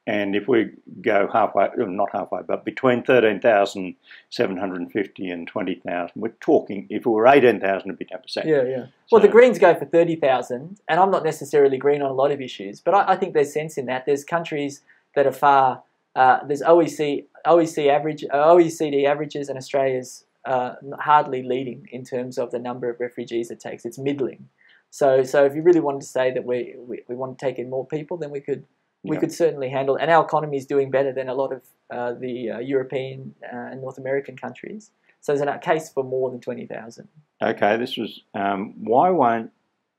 And if we go halfway, not halfway, but between 13,750 and 20,000, we're talking, if it were 18,000, it'd be 10%. Well, the Greens go for 30,000, and I'm not necessarily green on a lot of issues, but I think there's sense in that. There's countries that are far, there's OECD averages, and Australia's hardly leading in terms of the number of refugees it takes. It's middling. So if you really wanted to say that we want to take in more people, then we could certainly handle it. And our economy is doing better than a lot of the European and North American countries. So there's a case for more than 20,000. Okay, this was why won't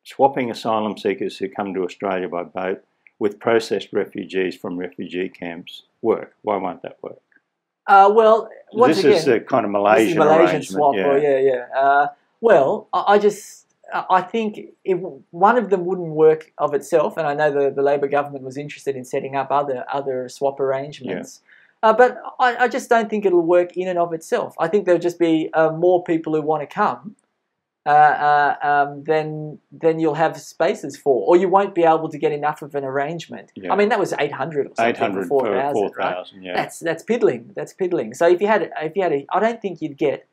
swapping asylum seekers who come to Australia by boat with processed refugees from refugee camps work? Why won't that work? Well, once this again, is the kind of Malaysian arrangement. Swap. Well, I think one of them wouldn't work of itself, and I know the Labor government was interested in setting up other swap arrangements. But I just don't think it'll work in and of itself. I think there'll just be more people who want to come then you'll have spaces for, or you won't be able to get enough of an arrangement. I mean, that was 800 or something, 800 for 4,000, right? That's piddling. That's piddling. So if you had I don't think you'd get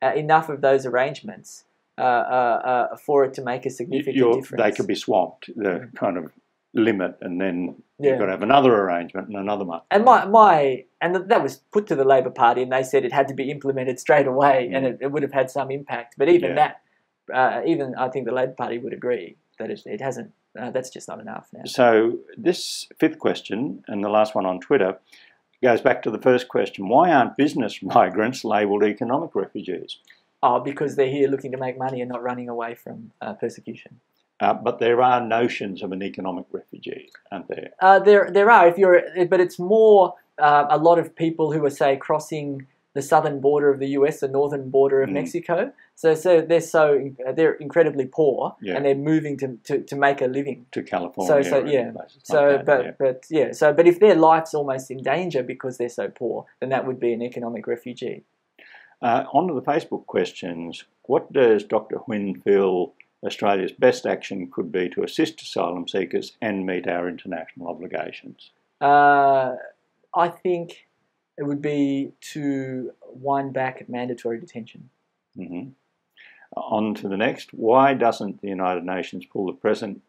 enough of those arrangements for it to make a significant difference. They could be swamped, the kind of limit, and then you've got to have another arrangement and another month. And that was put to the Labor Party, and they said it had to be implemented straight away, and it would have had some impact. But even that. Even I think the Labor Party would agree that it hasn't. That's just not enough now. So this fifth question, and the last one on Twitter, goes back to the first question: why aren't business migrants labelled economic refugees? Because they're here looking to make money and not running away from persecution. But there are notions of an economic refugee, aren't there? There are. But it's more a lot of people who are, say, crossing the southern border of the US, the northern border of Mexico. So they're incredibly poor, and they're moving to make a living to California. But if their life's almost in danger because they're so poor, then that would be an economic refugee. On to the Facebook questions. What does Dr. Huynh feel Australia's best action could be to assist asylum seekers and meet our international obligations? I think it would be to wind back mandatory detention. On to the next. Why doesn't the United Nations pull the present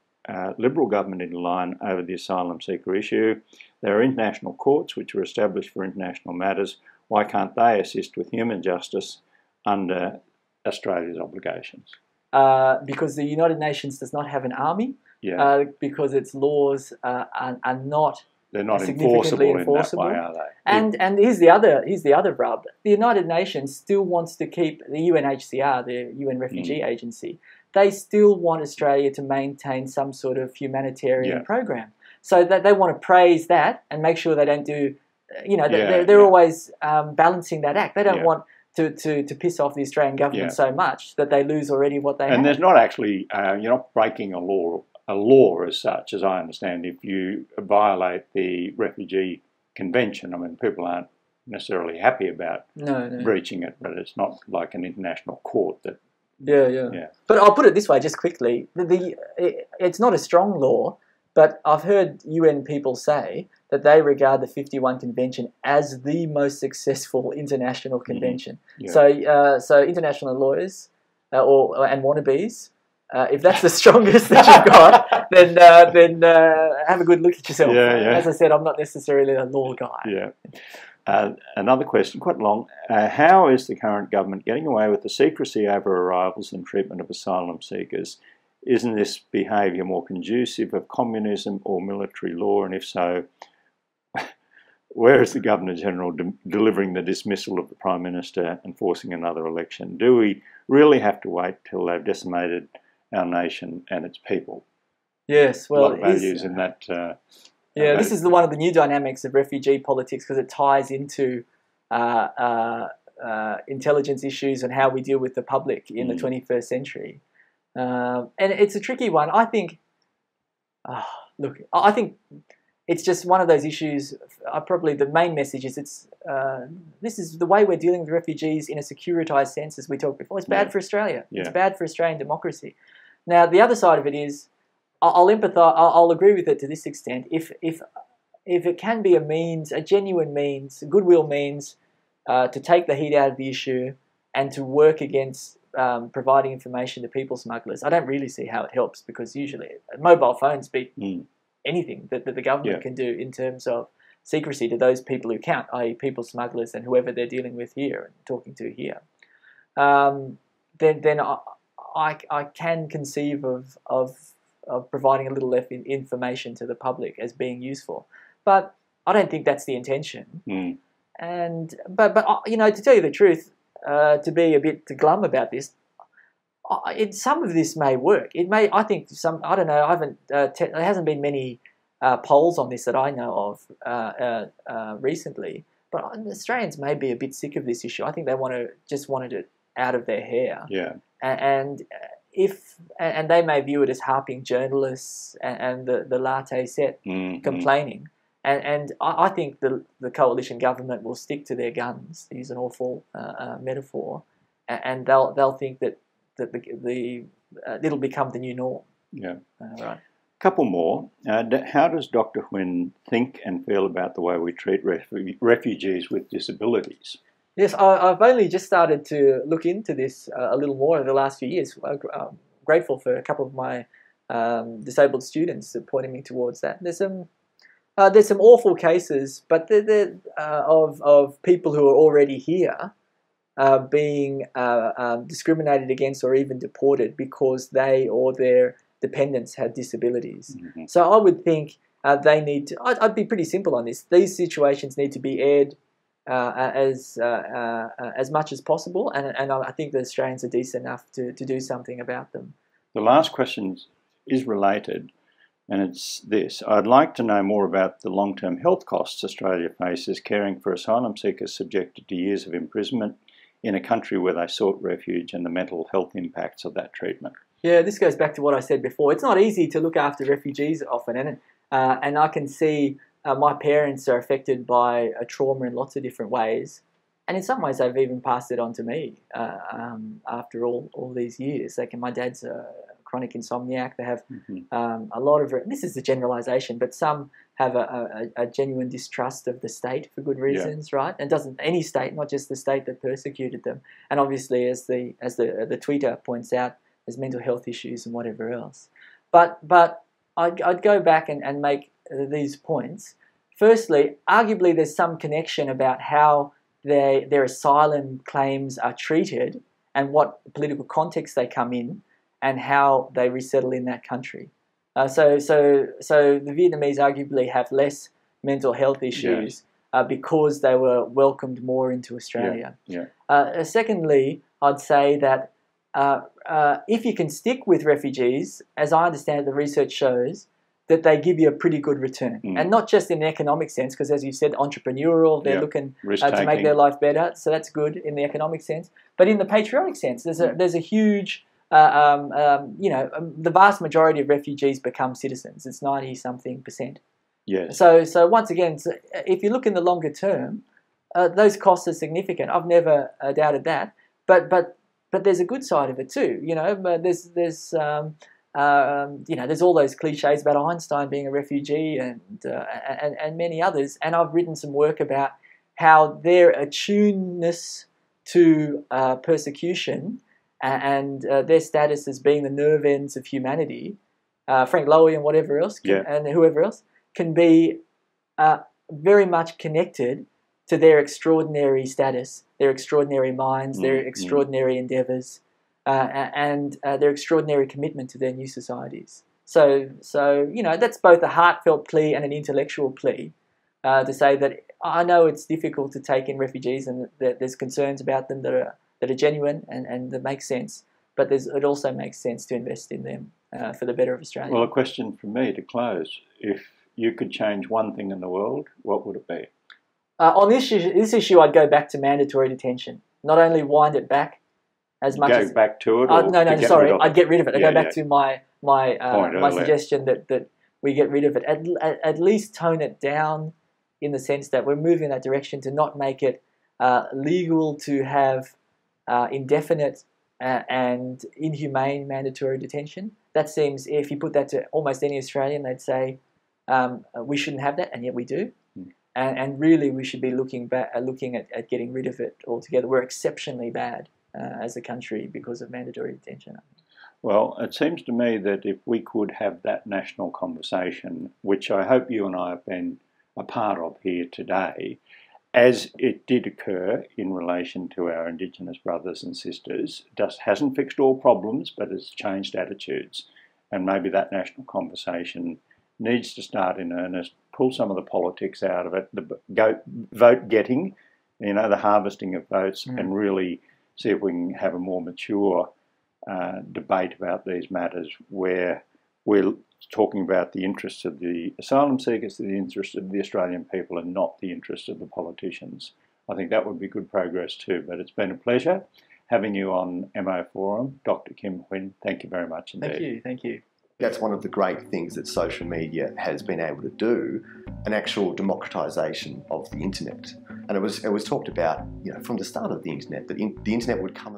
Liberal government into line over the asylum seeker issue? There are international courts which were established for international matters. Why can't they assist with human justice under Australia's obligations? Because the United Nations does not have an army, because its laws are not they're not significantly enforceable in that way, are they? And here's the other rub. The United Nations still wants to keep the UNHCR, the UN Refugee Agency. They still want Australia to maintain some sort of humanitarian program. So that they want to praise that and make sure they don't do, they're always balancing that act. They don't want to piss off the Australian government so much that they lose already what they have. And there's not actually, you're not breaking a law as such, as I understand, if you violate the Refugee Convention. I mean, people aren't necessarily happy about breaching it, but it's not like an international court that... Yeah. But I'll put it this way, just quickly. It's not a strong law, but I've heard UN people say that they regard the 51 Convention as the most successful international convention. So international lawyers and wannabes, if that's the strongest that you've got, then have a good look at yourself. As I said, I'm not necessarily a law guy. Another question, quite long. How is the current government getting away with the secrecy over arrivals and treatment of asylum seekers? Isn't this behaviour more conducive of communism or military law? And if so, where is the Governor-General delivering the dismissal of the Prime Minister and forcing another election? Do we really have to wait till they've decimated our nation and its people? Yes, well, a lot of values in that. This is one of the new dynamics of refugee politics, because it ties into intelligence issues and how we deal with the public in the 21st century. And it's a tricky one. I think, I think it's just one of those issues. Probably the main message is this is the way we're dealing with refugees in a securitized sense, as we talked before. It's bad for Australia. It's bad for Australian democracy. Now, the other side of it is, I'll empathise. I'll agree with it to this extent. If it can be a means, a genuine means, a goodwill means, to take the heat out of the issue and to work against providing information to people smugglers, I don't really see how it helps, because usually mobile phones beat anything that the government can do in terms of secrecy to those people who count, i.e. people smugglers and whoever they're dealing with here and talking to here. Then I can conceive of providing a little less information to the public as being useful, but I don't think that's the intention. But to tell you the truth, to be a bit glum about this, some of this may work. It may. I think some. I don't know. I haven't. There hasn't been many polls on this that I know of recently. But Australians may be a bit sick of this issue. I think they wanted it out of their hair. And they may view it as harping journalists and the latte set complaining. And I think the coalition government will stick to their guns, to use an awful metaphor, and they'll think that it'll become the new norm. Right. Couple more. How does Dr. Huynh think and feel about the way we treat refugees with disabilities? Yes, I've only just started to look into this a little more over the last few years. I'm grateful for a couple of my disabled students that pointed me towards that. There's some awful cases, but of people who are already here being discriminated against or even deported because they or their dependents had disabilities. So I would think they need to. I'd be pretty simple on this. These situations need to be aired as much as possible, and I think the Australians are decent enough to do something about them. The last question is related, and it's this. I'd like to know more about the long-term health costs Australia faces caring for asylum seekers subjected to years of imprisonment in a country where they sought refuge, and the mental health impacts of that treatment. Yeah, this goes back to what I said before. It's not easy to look after refugees often, and I can see my parents are affected by a trauma in lots of different ways, and in some ways they've even passed it on to me after all these years. My dad's a chronic insomniac. They have a lot of, this is a generalisation, but some have a genuine distrust of the state for good reasons, right? And any state, not just the state that persecuted them. And obviously, as the tweeter points out, there's mental health issues and whatever else. But I'd go back and make these points. Firstly, arguably there's some connection about how their asylum claims are treated and what political context they come in and how they resettle in that country. So the Vietnamese arguably have less mental health issues because they were welcomed more into Australia. Secondly, I'd say that if you can stick with refugees, as I understand it, the research shows that they give you a pretty good return. And not just in the economic sense, because as you said, entrepreneurial, they're looking to make their life better, so that's good in the economic sense. But in the patriotic sense, there's a huge, the vast majority of refugees become citizens. It's 90-something%. Yes. So once again, if you look in the longer term, those costs are significant. I've never doubted that. But there's a good side of it too. There's all those cliches about Einstein being a refugee and many others. And I've written some work about how their attunedness to persecution and their status as being the nerve ends of humanity, Frank Lowy and whatever else, and whoever else, can be very much connected to their extraordinary status, their extraordinary minds, their extraordinary endeavours, and their extraordinary commitment to their new societies. So that's both a heartfelt plea and an intellectual plea to say that I know it's difficult to take in refugees and that there's concerns about them that are genuine and that make sense, but it also makes sense to invest in them for the better of Australia. Well, a question from me to close. If you could change one thing in the world, what would it be? On this issue, I'd go back to mandatory detention. Not only wind it back as much as... Go back to it? I'd get rid of it. I'd go back to my suggestion that we get rid of it. At least tone it down in the sense that we're moving in that direction to not make it legal to have indefinite and inhumane mandatory detention. That seems, if you put that to almost any Australian, they'd say we shouldn't have that, and yet we do. And really, we should be looking at getting rid of it altogether. We're exceptionally bad as a country because of mandatory detention. Well, it seems to me that if we could have that national conversation, which I hope you and I have been a part of here today, as it did occur in relation to our Indigenous brothers and sisters, just hasn't fixed all problems, but has changed attitudes. And maybe that national conversation needs to start in earnest, pull some of the politics out of it, the vote getting, the harvesting of votes, and really see if we can have a more mature debate about these matters where we're talking about the interests of the asylum seekers, the interests of the Australian people, and not the interests of the politicians. I think that would be good progress too. But it's been a pleasure having you on Emmo Forum. Dr. Kim Huynh, thank you very much indeed. Thank you. That's one of the great things that social media has been able to do, an actual democratisation of the internet. And it was talked about, from the start of the internet, that the internet would come